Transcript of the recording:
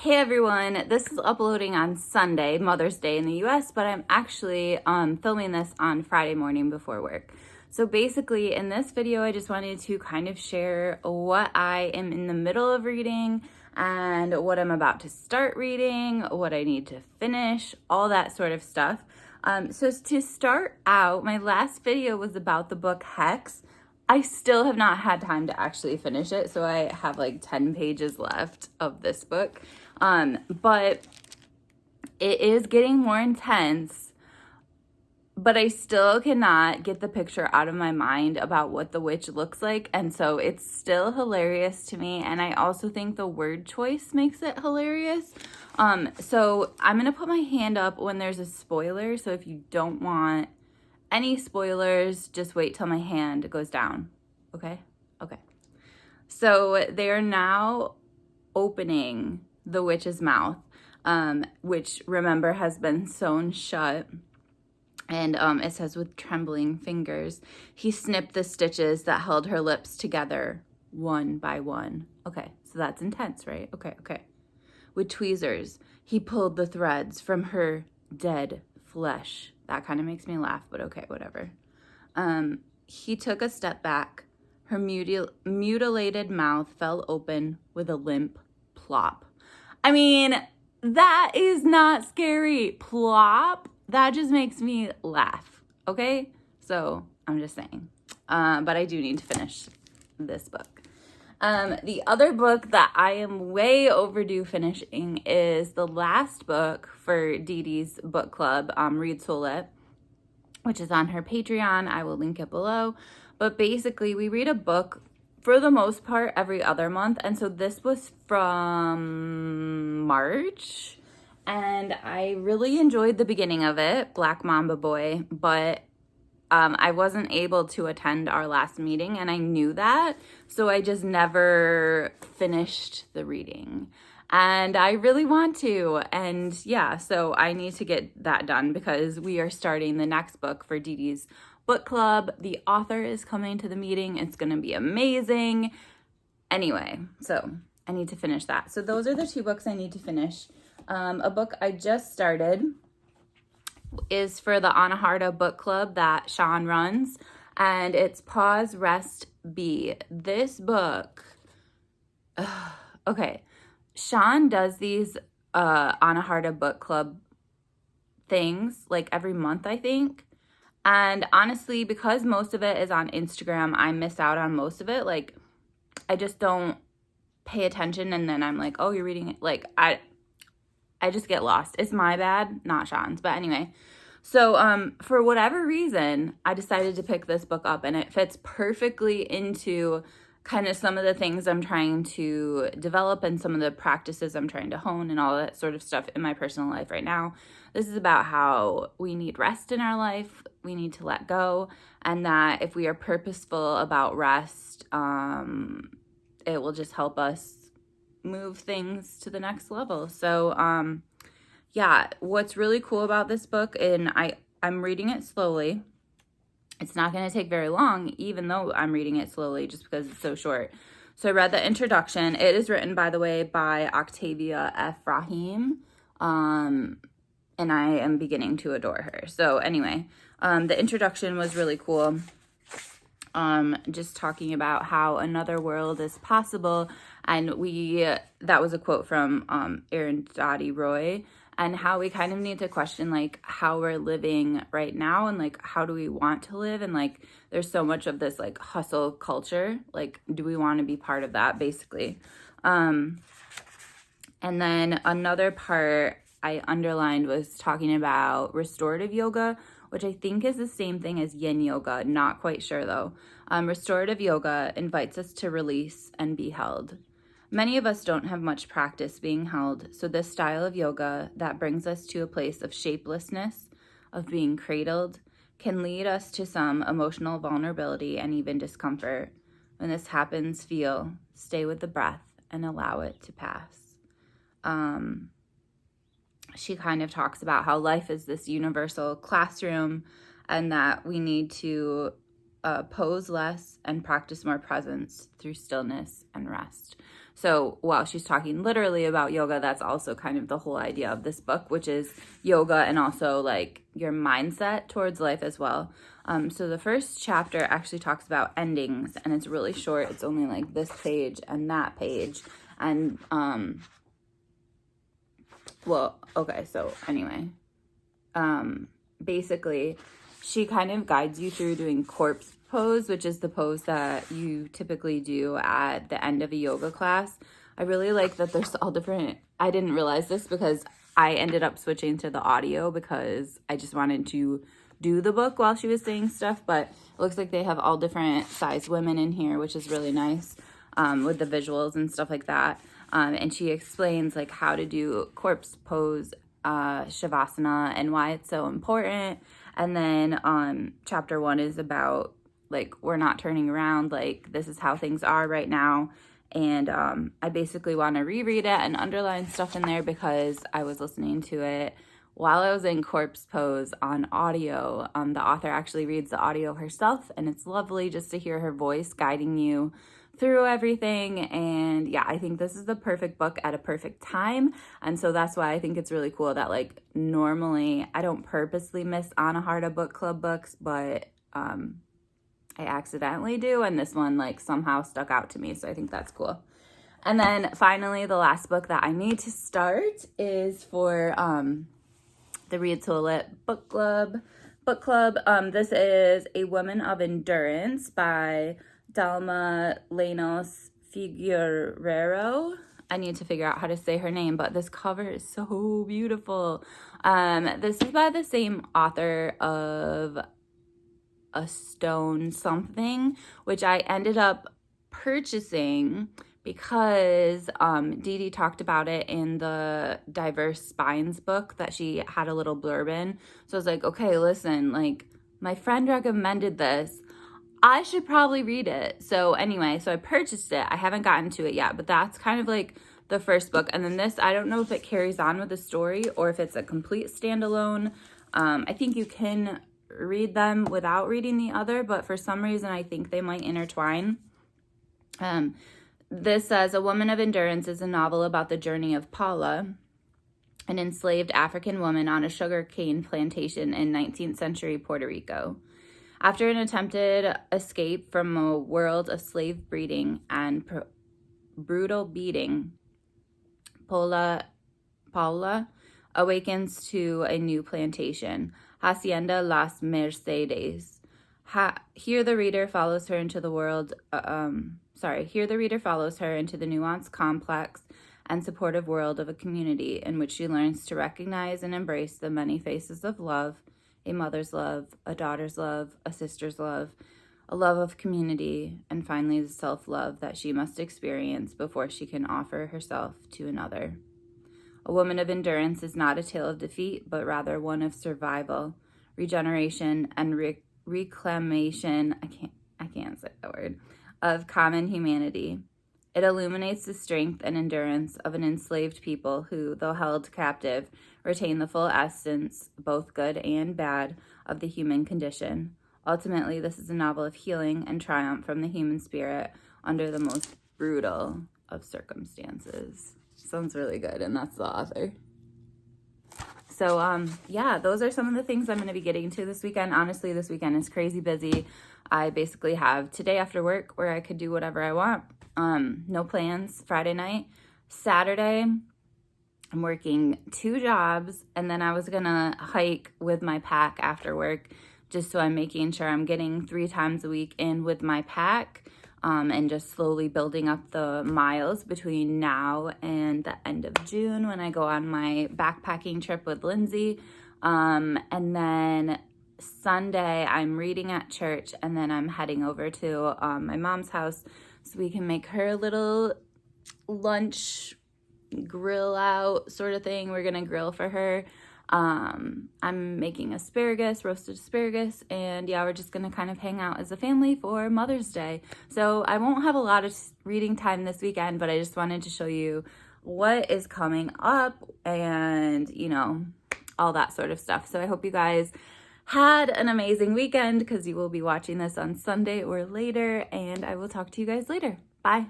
Hey everyone, this is uploading on Sunday, Mother's Day in the US, but I'm actually filming this on Friday morning before work. So basically in this video, I just wanted to kind of share what I am in the middle of reading and what I'm about to start reading, what I need to finish, all that sort of stuff. So to start out, my last video was about the book Hex. I still have not had time to actually finish it, so I have like 10 pages left of this book. But it is getting more intense, but I still cannot get the picture out of my mind about what the witch looks like, and so it's still hilarious to me, and I also think the word choice makes it hilarious. So I'm gonna put my hand up when there's a spoiler, so if you don't want any spoilers, just wait till my hand goes down. Okay? Okay. So they are now opening the witch's mouth, which, remember, has been sewn shut. And it says, with trembling fingers, he snipped the stitches that held her lips together one by one. Okay, so that's intense, right? Okay. With tweezers, he pulled the threads from her dead flesh. That kind of makes me laugh, but okay, whatever. He took a step back. Her mutilated mouth fell open with a limp plop. I mean, that is not scary. Plop. That just makes me laugh. Okay? So I'm just saying. But I do need to finish this book. The other book that I am way overdue finishing is the last book for Dee Dee's book club, Read Soul Lit, which is on her Patreon. I will link it below. But basically, we read a book for the most part every other month. And so this was from March. And I really enjoyed the beginning of it, Black Mamba Boy. But I wasn't able to attend our last meeting, and I knew that. So I just never finished the reading. And I really want to. And yeah, so I need to get that done because we are starting the next book for Dee Dee's book club. The author is coming to the meeting. It's going to be amazing. Anyway, so I need to finish that. So those are the two books I need to finish. A book I just started is for the Anahata book club that Sean runs, and it's Pause, Rest, Be. This book, okay, Sean does these Anahata book club things like every month, I think. And honestly, because most of it is on Instagram, I miss out on most of it. Like, I just don't pay attention, and then I'm like, oh, you're reading it. Like, I just get lost. It's my bad, not Sean's. But anyway, so for whatever reason, I decided to pick this book up, and it fits perfectly into kind of some of the things I'm trying to develop and some of the practices I'm trying to hone and all that sort of stuff in my personal life right now. This is about how we need rest in our life. We need to let go, and that if we are purposeful about rest, it will just help us move things to the next level. So yeah, what's really cool about this book, and I'm reading it slowly. It's not going to take very long, even though I'm reading it slowly, just because it's so short. So I read the introduction. It is written, by the way, by Octavia F. Rahim, and I am beginning to adore her. So anyway, the introduction was really cool. Just talking about how another world is possible, and that was a quote from Arundhati Roy, and how we kind of need to question like how we're living right now, and like how do we want to live, and like there's so much of this like hustle culture, like do we want to be part of that, basically. And then another part I underlined was talking about restorative yoga, which I think is the same thing as yin yoga. Not quite sure though. Restorative yoga invites us to release and be held. Many of us don't have much practice being held, so this style of yoga that brings us to a place of shapelessness, of being cradled, can lead us to some emotional vulnerability and even discomfort. When this happens, stay with the breath and allow it to pass. She kind of talks about how life is this universal classroom, and that we need to pose less and practice more presence through stillness and rest. So while she's talking literally about yoga, that's also kind of the whole idea of this book, which is yoga and also like your mindset towards life as well. So the first chapter actually talks about endings, and it's really short. It's only like this page and that page. And, well, okay, so anyway, basically she kind of guides you through doing corpse pose, which is the pose that you typically do at the end of a yoga class. I really like that there's all different, I didn't realize this because I ended up switching to the audio because I just wanted to do the book while she was saying stuff, but it looks like they have all different size women in here, which is really nice, with the visuals and stuff like that. And she explains like how to do corpse pose, Shavasana, and why it's so important. And then chapter 1 is about like, we're not turning around, like this is how things are right now. And I basically want to reread it and underline stuff in there because I was listening to it while I was in corpse pose on audio. The author actually reads the audio herself, and it's lovely just to hear her voice guiding you through everything. And yeah, I think this is the perfect book at a perfect time. And so that's why I think it's really cool that like normally I don't purposely miss Anahata book club books, but I accidentally do, and this one like somehow stuck out to me, so I think that's cool. And then finally, the last book that I need to start is for the Read to Lit book club. This is A Woman of Endurance by Dalma Lanos Figueroa. I need to figure out how to say her name, but this cover is so beautiful. This is by the same author of A Stone Something, which I ended up purchasing because Dee Dee talked about it in the Diverse Spines book that she had a little blurb in. So I was like, okay, listen, like my friend recommended this. I should probably read it. So anyway, so I purchased it. I haven't gotten to it yet, but that's kind of like the first book. And then this, I don't know if it carries on with the story or if it's a complete standalone. I think you can read them without reading the other, but for some reason I think they might intertwine. This says, A Woman of Endurance is a novel about the journey of Paula, an enslaved African woman on a sugarcane plantation in 19th century Puerto Rico. After an attempted escape from a world of slave breeding and brutal beating, Paula awakens to a new plantation, Hacienda Las Mercedes. Here the reader follows her into the nuanced, complex, and supportive world of a community in which she learns to recognize and embrace the many faces of love, a mother's love, a daughter's love, a sister's love, a love of community, and finally the self-love that she must experience before she can offer herself to another. A Woman of Endurance is not a tale of defeat, but rather one of survival, regeneration, and reclamation, I can't say that word, of common humanity. It illuminates the strength and endurance of an enslaved people who, though held captive, retain the full essence, both good and bad, of the human condition. Ultimately, this is a novel of healing and triumph from the human spirit under the most brutal of circumstances. Sounds really good, and that's the author. So, yeah, those are some of the things I'm going to be getting to this weekend. Honestly, this weekend is crazy busy. I basically have today after work where I could do whatever I want. No plans. Friday night. Saturday, I'm working 2 jobs, and then I was going to hike with my pack after work, just so I'm making sure I'm getting 3 times a week in with my pack. And just slowly building up the miles between now and the end of June when I go on my backpacking trip with Lindsay. And then Sunday, I'm reading at church, and then I'm heading over to my mom's house so we can make her a little lunch grill out sort of thing. We're gonna grill for her. I'm making roasted asparagus, and yeah, we're just gonna kind of hang out as a family for Mother's Day. So I won't have a lot of reading time this weekend, but I just wanted to show you what is coming up and, you know, all that sort of stuff. So I hope you guys had an amazing weekend because you will be watching this on Sunday or later, and I will talk to you guys later. Bye.